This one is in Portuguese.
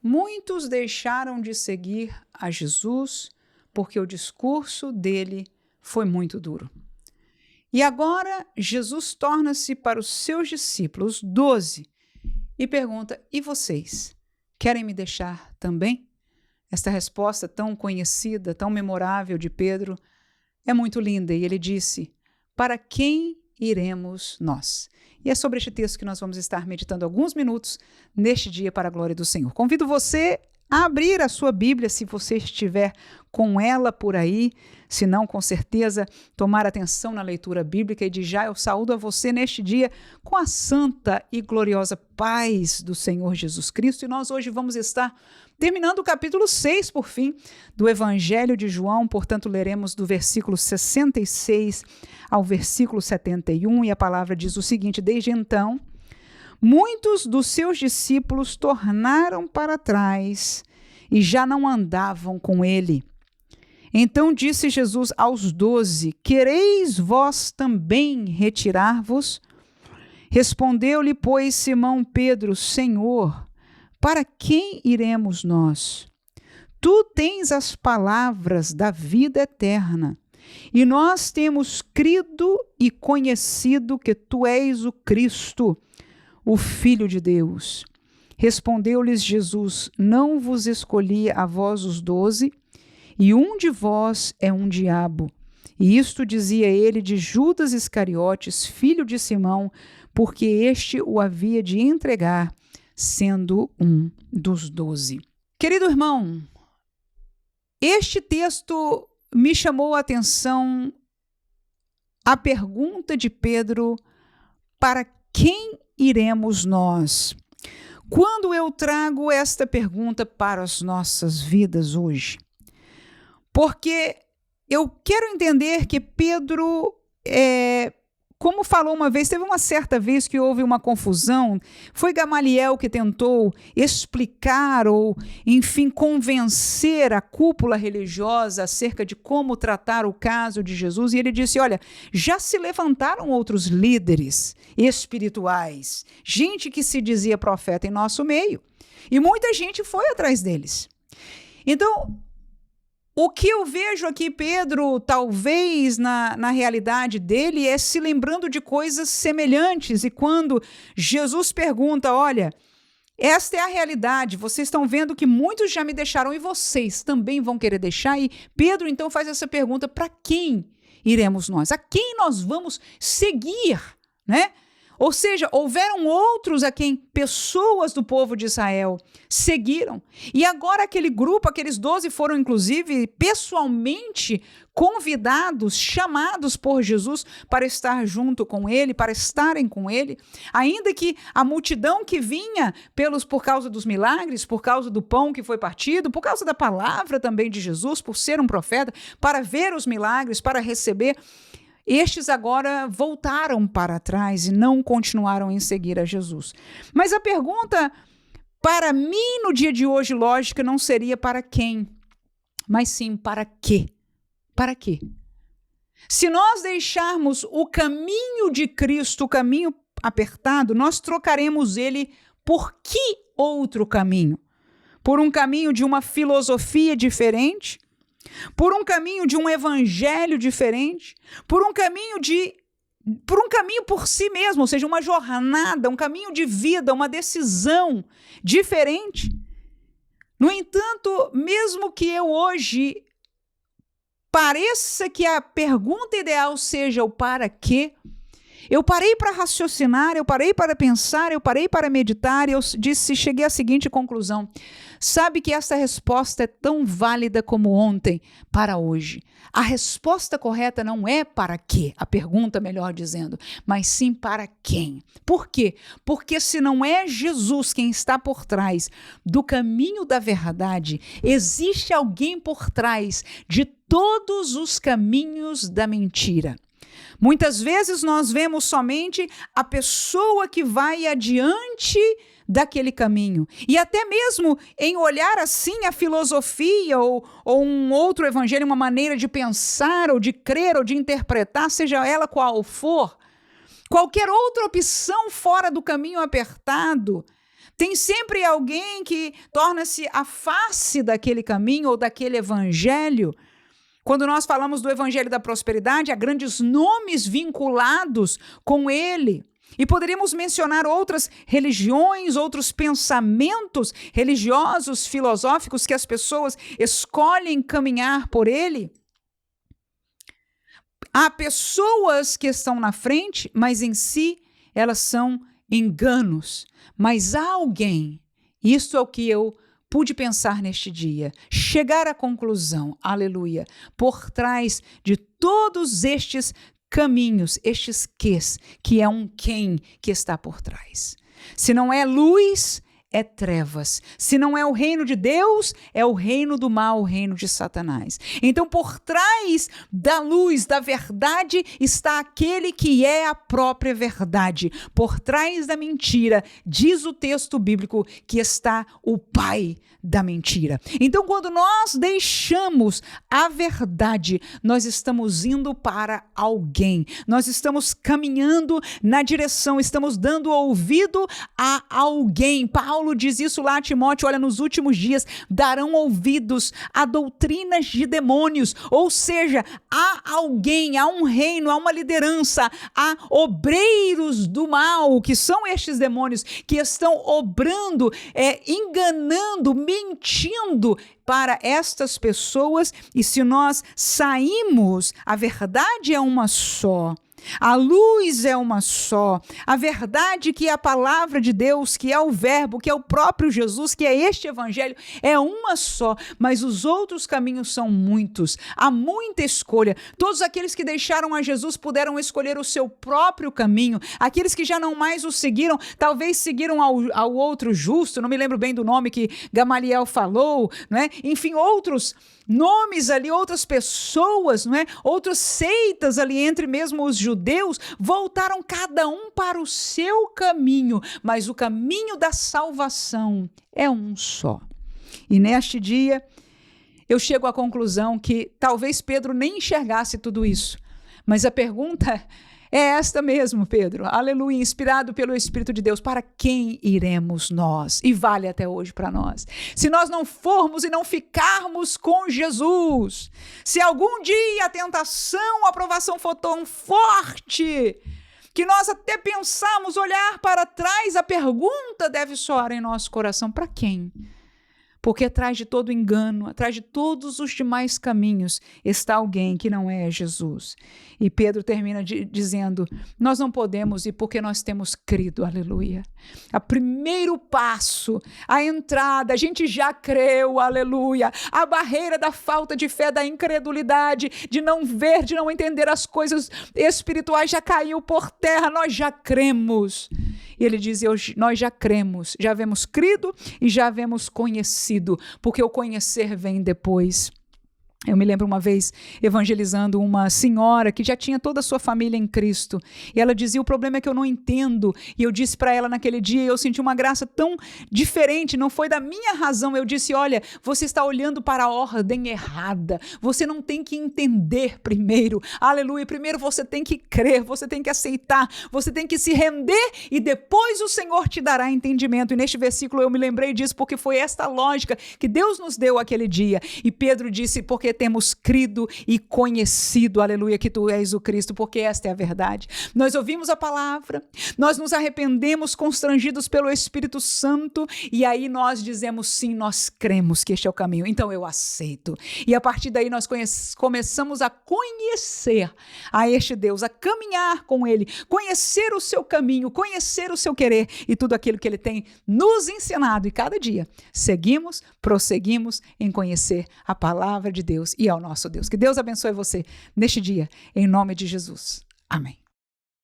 muitos deixaram de seguir a Jesus porque o discurso dele foi muito duro. E agora Jesus torna-se para os seus discípulos, 12, e pergunta: e vocês, querem me deixar também? Esta resposta tão conhecida, tão memorável de Pedro é muito linda, e ele disse: para quem iremos nós? E é sobre este texto que nós vamos estar meditando alguns minutos neste dia para a glória do Senhor. Convido você a abrir a sua Bíblia, se você estiver com ela por aí, se não, com certeza, tomar atenção na leitura bíblica. E de já eu saúdo a você neste dia com a santa e gloriosa paz do Senhor Jesus Cristo. E nós hoje vamos estar terminando o capítulo 6, por fim, do Evangelho de João. Portanto, leremos do versículo 66 ao versículo 71, e a palavra diz o seguinte: desde então, muitos dos seus discípulos tornaram para trás e já não andavam com ele. Então disse Jesus aos 12: quereis vós também retirar-vos? Respondeu-lhe, pois, Simão Pedro: Senhor, para quem iremos nós? Tu tens as palavras da vida eterna, e nós temos crido e conhecido que tu és o Cristo, o Filho de Deus. Respondeu-lhes Jesus: não vos escolhi a vós os 12, e um de vós é um diabo. E isto dizia ele de Judas Iscariotes, filho de Simão, porque este o havia de entregar, sendo um dos 12. Querido irmão, este texto me chamou a atenção a pergunta de Pedro: para quem iremos nós? Quando eu trago esta pergunta para as nossas vidas hoje? Porque eu quero entender que Pedro, como falou uma vez, teve uma certa vez que houve uma confusão, foi Gamaliel que tentou explicar ou, enfim, convencer a cúpula religiosa acerca de como tratar o caso de Jesus, e ele disse: olha, já se levantaram outros líderes espirituais, gente que se dizia profeta em nosso meio, e muita gente foi atrás deles. Então, o que eu vejo aqui, Pedro, talvez na realidade dele, é se lembrando de coisas semelhantes. E quando Jesus pergunta: olha, esta é a realidade, vocês estão vendo que muitos já me deixaram e vocês também vão querer deixar? E Pedro então faz essa pergunta: para quem iremos nós? A quem nós vamos seguir, né? Ou seja, houveram outros a quem pessoas do povo de Israel seguiram. E agora aquele grupo, aqueles 12 foram inclusive pessoalmente convidados, chamados por Jesus para estar junto com ele, para estarem com ele. Ainda que a multidão que vinha por causa dos milagres, por causa do pão que foi partido, por causa da palavra também de Jesus, por ser um profeta, para ver os milagres, para receber, estes agora voltaram para trás e não continuaram em seguir a Jesus. Mas a pergunta para mim no dia de hoje, lógica, não seria para quem, mas sim para quê? Para quê? Se nós deixarmos o caminho de Cristo, o caminho apertado, nós trocaremos ele por que outro caminho? Por um caminho de uma filosofia diferente? Por um caminho de um evangelho diferente, por um caminho por si mesmo, ou seja, uma jornada, um caminho de vida, uma decisão diferente. No entanto, mesmo que eu hoje pareça que a pergunta ideal seja o para quê, eu parei para raciocinar, eu parei para pensar, eu parei para meditar, e eu cheguei à seguinte conclusão: sabe que essa resposta é tão válida como ontem para hoje. A resposta correta não é para quê, a pergunta melhor dizendo, mas sim para quem. Por quê? Porque se não é Jesus quem está por trás do caminho da verdade, existe alguém por trás de todos os caminhos da mentira. Muitas vezes nós vemos somente a pessoa que vai adiante daquele caminho. E até mesmo em olhar assim a filosofia ou um outro evangelho, uma maneira de pensar ou de crer ou de interpretar, seja ela qual for, qualquer outra opção fora do caminho apertado, Tem sempre alguém que torna-se a face daquele caminho ou daquele evangelho. Quando nós falamos do evangelho da prosperidade, há grandes nomes vinculados com ele. E poderíamos mencionar outras religiões, outros pensamentos religiosos, filosóficos que as pessoas escolhem caminhar por ele. Há pessoas que estão na frente, mas em si elas são enganos. Mas há alguém, isso é o que eu pude pensar neste dia, chegar à conclusão, aleluia, por trás de todos estes caminhos, estes quês, que é um quem que está por trás. Se não é luz, é trevas. Se não é o reino de Deus, é o reino do mal, o reino de Satanás. Então, por trás da luz, da verdade, está aquele que é a própria verdade. Por trás da mentira, diz o texto bíblico, que está o pai da mentira. Então, quando nós deixamos a verdade, nós estamos indo para alguém. Nós estamos caminhando na direção, estamos dando ouvido a alguém. Paulo diz isso lá a Timóteo, olha, nos últimos dias darão ouvidos a doutrinas de demônios, ou seja, há alguém, há um reino, há uma liderança, há obreiros do mal, que são estes demônios, que estão obrando, enganando, mentindo para estas pessoas, e se nós saímos, a verdade é uma só. A luz é uma só, a verdade que é a palavra de Deus, que é o verbo, que é o próprio Jesus, que é este evangelho, é uma só, mas os outros caminhos são muitos, há muita escolha. Todos aqueles que deixaram a Jesus puderam escolher o seu próprio caminho, aqueles que já não mais o seguiram, talvez seguiram ao outro justo, não me lembro bem do nome que Gamaliel falou, né? Enfim, outros nomes ali, outras pessoas, não é? Outras seitas ali, entre mesmo os judeus, voltaram cada um para o seu caminho, mas o caminho da salvação é um só. E neste dia, eu chego à conclusão que talvez Pedro nem enxergasse tudo isso, mas a pergunta é esta mesmo, Pedro, aleluia, inspirado pelo Espírito de Deus, para quem iremos nós? E vale até hoje para nós. Se nós não formos e não ficarmos com Jesus, se algum dia a tentação, a provação for tão forte, que nós até pensamos olhar para trás, a pergunta deve soar em nosso coração, para quem? Porque atrás de todo engano, atrás de todos os demais caminhos, está alguém que não é Jesus. E Pedro termina dizendo, nós não podemos ir porque nós temos crido, aleluia. O primeiro passo, a entrada, a gente já creu, aleluia. A barreira da falta de fé, da incredulidade, de não ver, de não entender as coisas espirituais já caiu por terra, nós já cremos. E ele diz, nós já cremos, já havemos crido e já havemos conhecido, porque o conhecer vem depois. Eu me lembro uma vez evangelizando uma senhora que já tinha toda a sua família em Cristo. E ela dizia, o problema é que eu não entendo. E eu disse para ela naquele dia, eu senti uma graça tão diferente, não foi da minha razão. Eu disse, olha, você está olhando para a ordem errada. Você não tem que entender primeiro. Aleluia. Primeiro você tem que crer, você tem que aceitar, você tem que se render e depois o Senhor te dará entendimento. E neste versículo eu me lembrei disso porque foi esta lógica que Deus nos deu aquele dia. E Pedro disse, porque temos crido e conhecido, aleluia, que tu és o Cristo, porque esta é a verdade. Nós ouvimos a palavra, nós nos arrependemos constrangidos pelo Espírito Santo e aí nós dizemos sim, nós cremos que este é o caminho, então eu aceito. E a partir daí nós começamos a conhecer a este Deus, a caminhar com Ele, conhecer o seu caminho, conhecer o seu querer e tudo aquilo que Ele tem nos ensinado e cada dia seguimos, prosseguimos em conhecer a palavra de Deus e ao nosso Deus. Que Deus abençoe você neste dia, em nome de Jesus. Amém.